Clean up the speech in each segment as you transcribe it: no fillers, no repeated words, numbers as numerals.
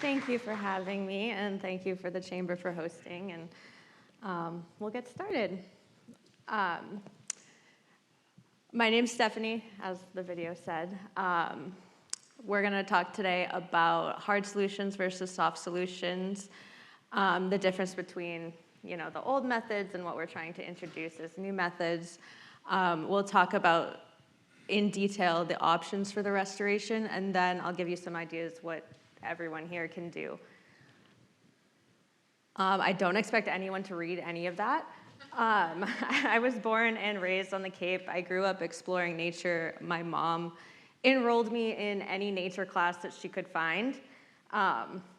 Thank you for having me, and thank you for the Chamber for hosting, and we'll get started. Um, my name's Stephanie, as the video said. We're going to talk today about hard solutions versus soft solutions, the difference between the old methods and what we're trying to introduce as new methods. We'll talk about in detail the options for the restoration, and then I'll give you some ideas what everyone here can do. I don't expect anyone to read any of that. I was born and raised on the Cape. I grew up exploring nature. My mom enrolled me in any nature class that she could find.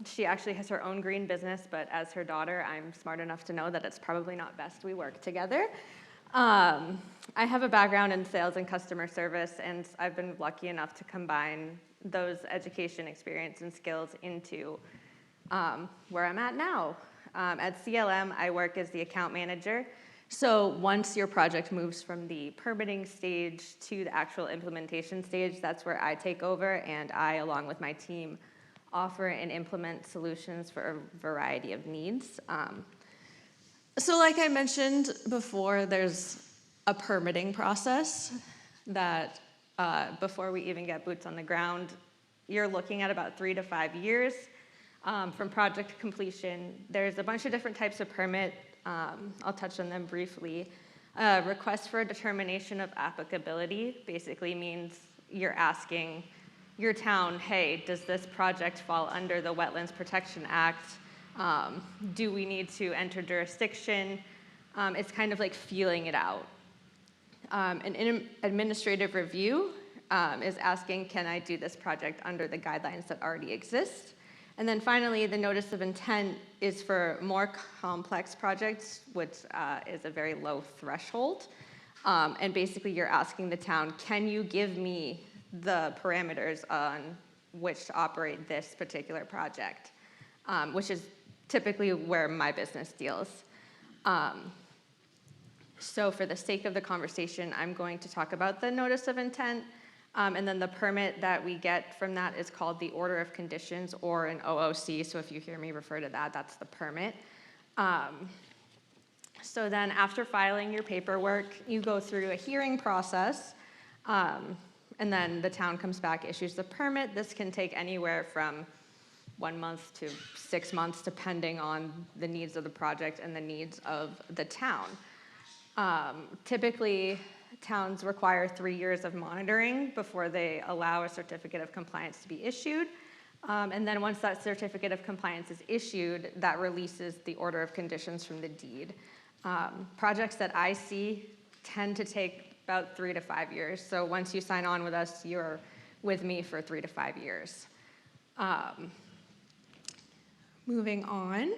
She actually has her own green business, but as her daughter, I'm smart enough to know that it's probably not best we work together. I have a background in sales and customer service, and I've been lucky enough to combine those education experience and skills into where I'm at now. At CLM, I work as the account manager. So once your project moves from the permitting stage to the actual implementation stage, that's where I take over, and I, along with my team, offer and implement solutions for a variety of needs. So like I mentioned before, there's a permitting process that before we even get boots on the ground, you're looking at about 3 to 5 years from project completion. There's a bunch of different types of permit. I'll touch on them briefly. Request for a determination of applicability basically means you're asking your town, hey, does this project fall under the Wetlands Protection Act? Do we need to enter jurisdiction? It's kind of like feeling it out. An administrative review is asking, can I do this project under the guidelines that already exist? And then finally, the notice of intent is for more complex projects, which is a very low threshold. And basically, you're asking the town, can you give me the parameters on which to operate this particular project, which is typically where my business deals. So for the sake of the conversation, I'm going to talk about the notice of intent, and then the permit that we get from that is called the order of conditions, or an OOC. So if you hear me refer to that, that's the permit. So then after filing your paperwork, you go through a hearing process, and then the town comes back, issues the permit. This can take anywhere from 1 month to 6 months, depending on the needs of the project and the needs of the town. Typically, towns require 3 years of monitoring before they allow a certificate of compliance to be issued. And then once that certificate of compliance is issued, that releases the order of conditions from the deed. Projects that I see tend to take about 3 to 5 years. So once you sign on with us, you're with me for 3 to 5 years. Moving on,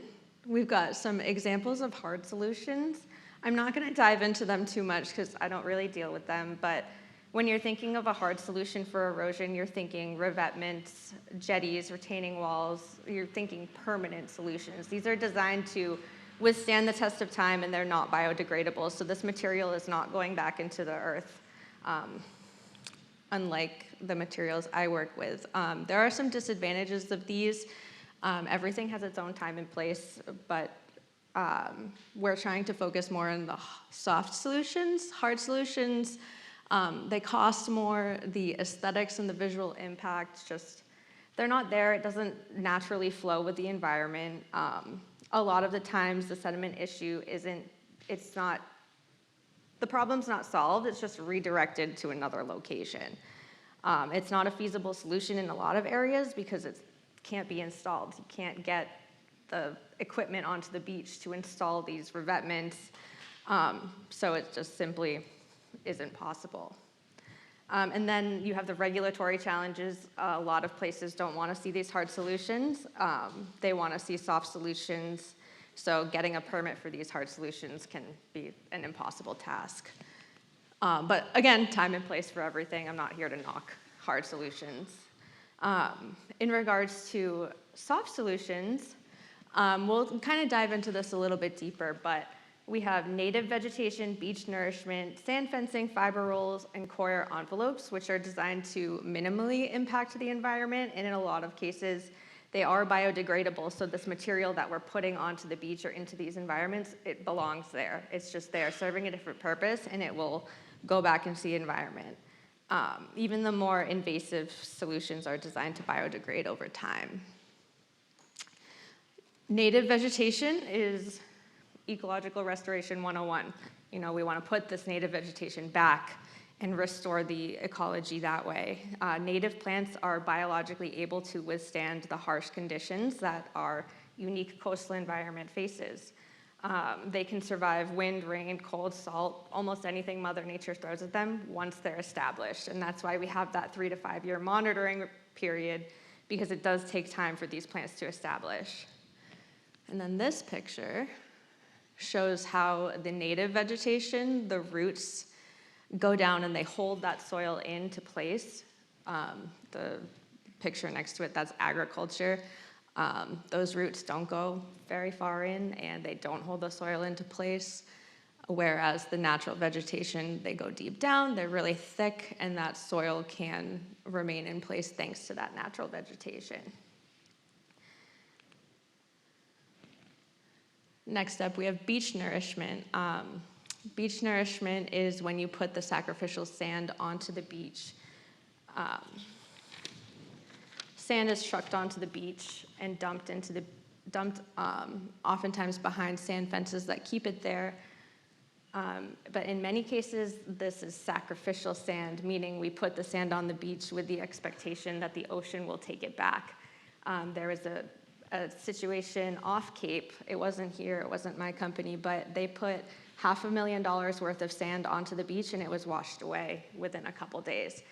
we've got some examples of hard solutions. I'm not going to dive into them too much because I don't really deal with them, but when you're thinking of a hard solution for erosion, you're thinking revetments, jetties, retaining walls, you're thinking permanent solutions. These are designed to withstand the test of time, and they're not biodegradable, so this material is not going back into the earth, unlike the materials I work with. There are some disadvantages of these. Everything has its own time and place, but we're trying to focus more on the soft solutions. Hard solutions, they cost more. The aesthetics and the visual impact, they're not there. It doesn't naturally flow with the environment. A lot of the times the sediment issue the problem's not solved, it's just redirected to another location. It's not a feasible solution in a lot of areas because it can't be installed. You can't get the equipment onto the beach to install these revetments, so it just simply isn't possible. And then you have the regulatory challenges. A lot of places don't want to see these hard solutions. They want to see soft solutions, so getting a permit for these hard solutions can be an impossible task. But again, time and place for everything. I'm not here to knock hard solutions. In regards to soft solutions, we'll kind of dive into this a little bit deeper, but we have native vegetation, beach nourishment, sand fencing, fiber rolls, and coir envelopes, which are designed to minimally impact the environment, and in a lot of cases, They are biodegradable, so this material that we're putting onto the beach or into these environments, it belongs there. It's just there serving a different purpose, and it will go back into the environment. Even the more invasive solutions are designed to biodegrade over time. Native vegetation is ecological restoration 101. We want to put this native vegetation back and restore the ecology that way. Native plants are biologically able to withstand the harsh conditions that our unique coastal environment faces. They can survive wind, rain, cold, salt, almost anything Mother Nature throws at them once they're established. And that's why we have that 3 to 5 year monitoring period, because it does take time for these plants to establish. And then this picture shows how the native vegetation, the roots, go down and they hold that soil into place. The picture next to it, that's agriculture. Those roots don't go very far in and they don't hold the soil into place, whereas the natural vegetation, they go deep down, they're really thick, and that soil can remain in place thanks to that natural vegetation. Next up, we have beach nourishment. Beach nourishment is when you put the sacrificial sand onto the beach. Sand is trucked onto the beach and dumped oftentimes behind sand fences that keep it there. But in many cases, this is sacrificial sand, meaning we put the sand on the beach with the expectation that the ocean will take it back. There was a situation off Cape. It wasn't here, it wasn't my company, but they put $500,000 worth of sand onto the beach and it was washed away within a couple days.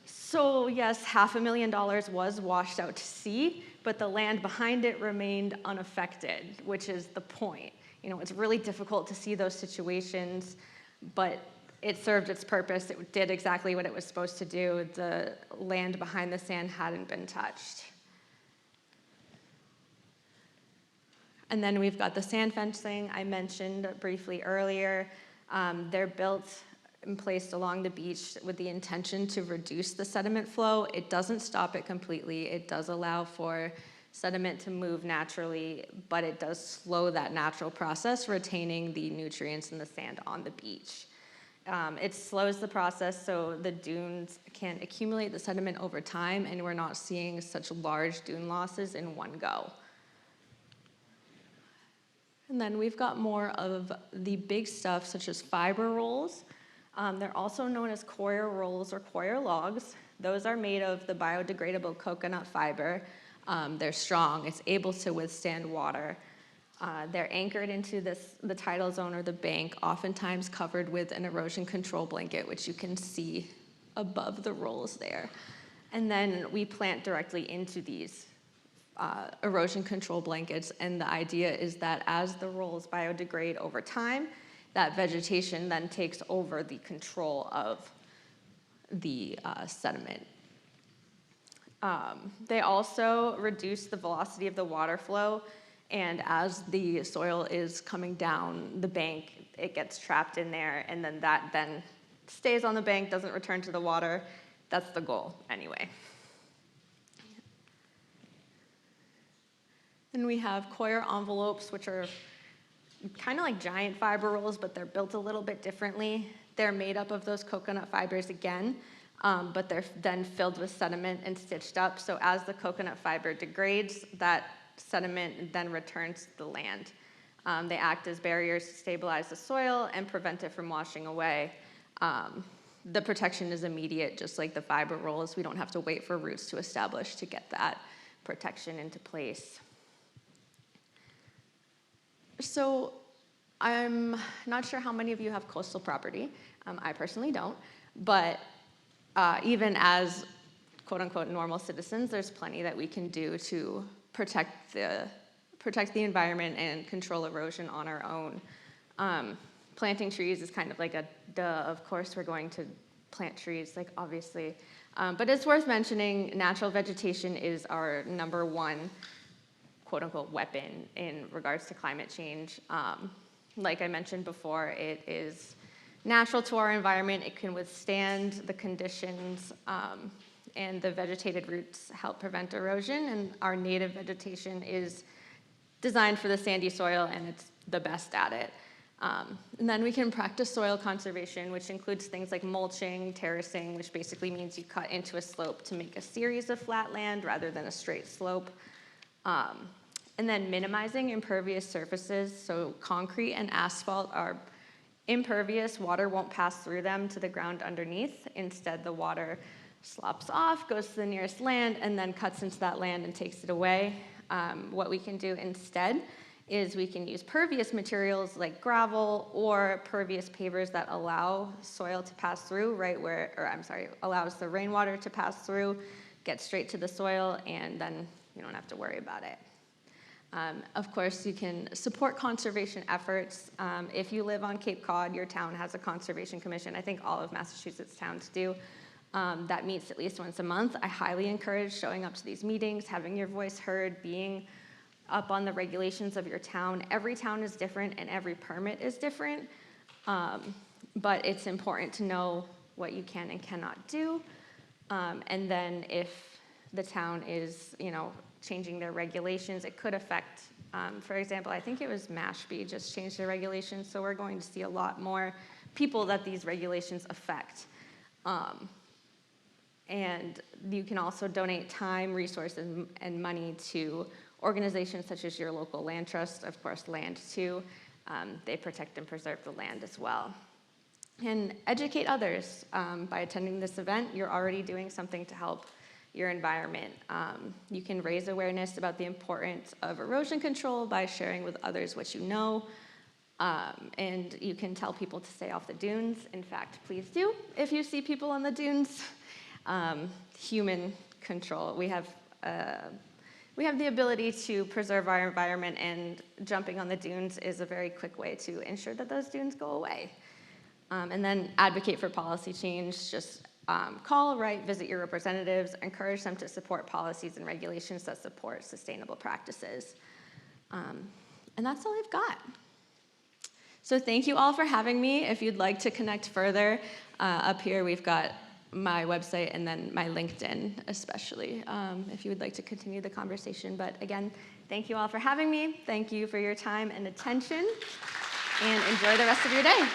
So yes, $500,000 was washed out to sea, but the land behind it remained unaffected, which is the point. It's really difficult to see those situations, but it served its purpose. It did exactly what it was supposed to do. The land behind the sand hadn't been touched. And then we've got the sand fencing I mentioned briefly earlier. They're built and placed along the beach with the intention to reduce the sediment flow. It doesn't stop it completely. It does allow for sediment to move naturally, but it does slow that natural process, retaining the nutrients in the sand on the beach. It slows the process so the dunes can accumulate the sediment over time, and we're not seeing such large dune losses in one go. And then we've got more of the big stuff, such as fiber rolls. They're also known as coir rolls or coir logs. Those are made of the biodegradable coconut fiber. They're strong. It's able to withstand water. They're anchored into the tidal zone or the bank, oftentimes covered with an erosion control blanket, which you can see above the rolls there. And then we plant directly into these erosion control blankets, and the idea is that as the rolls biodegrade over time, that vegetation then takes over the control of the sediment. They also reduce the velocity of the water flow, and as the soil is coming down the bank, it gets trapped in there, and then that then stays on the bank, doesn't return to the water. That's the goal anyway. And we have coir envelopes, which are kind of like giant fiber rolls, but they're built a little bit differently. They're made up of those coconut fibers again, but they're then filled with sediment and stitched up. So as the coconut fiber degrades, that sediment then returns to the land. They act as barriers to stabilize the soil and prevent it from washing away. The protection is immediate, just like the fiber rolls. We don't have to wait for roots to establish to get that protection into place. So I'm not sure how many of you have coastal property. I personally don't, but even as quote-unquote normal citizens, there's plenty that we can do to protect the environment and control erosion on our own. Planting trees is kind of like a duh, of course we're going to plant trees, like obviously. But it's worth mentioning natural vegetation is our number one quote-unquote weapon in regards to climate change. Like I mentioned before, it is natural to our environment. It can withstand the conditions and the vegetated roots help prevent erosion, and our native vegetation is designed for the sandy soil, and it's the best at it. And then we can practice soil conservation, which includes things like mulching, terracing, which basically means you cut into a slope to make a series of flat land rather than a straight slope. And then minimizing impervious surfaces, so concrete and asphalt are impervious, water won't pass through them to the ground underneath. Instead, the water slops off, goes to the nearest land, and then cuts into that land and takes it away. What we can do instead is we can use pervious materials like gravel or pervious pavers that allow soil to pass through allows the rainwater to pass through, get straight to the soil, and then you don't have to worry about it. Of course, you can support conservation efforts. If you live on Cape Cod, your town has a conservation commission. I think all of Massachusetts towns do. That meets at least once a month. I highly encourage showing up to these meetings, having your voice heard, being up on the regulations of your town. Every town is different and every permit is different, but it's important to know what you can and cannot do. And then if the town is, changing their regulations, it could affect, for example, I think it was Mashpee just changed their regulations, so we're going to see a lot more people that these regulations affect. And you can also donate time, resources, and money to organizations such as your local land trust, of course, land too. They protect and preserve the land as well. And educate others. By attending this event, you're already doing something to help your environment. You can raise awareness about the importance of erosion control by sharing with others what you know. And you can tell people to stay off the dunes. In fact, please do if you see people on the dunes. Human control. We have the ability to preserve our environment, and jumping on the dunes is a very quick way to ensure that those dunes go away. And then advocate for policy change. Just call, write, visit your representatives, encourage them to support policies and regulations that support sustainable practices. And that's all I've got. So thank you all for having me. If you'd like to connect further, up here we've got my website and then my LinkedIn especially, if you would like to continue the conversation. But again, thank you all for having me. Thank you for your time and attention, and enjoy the rest of your day.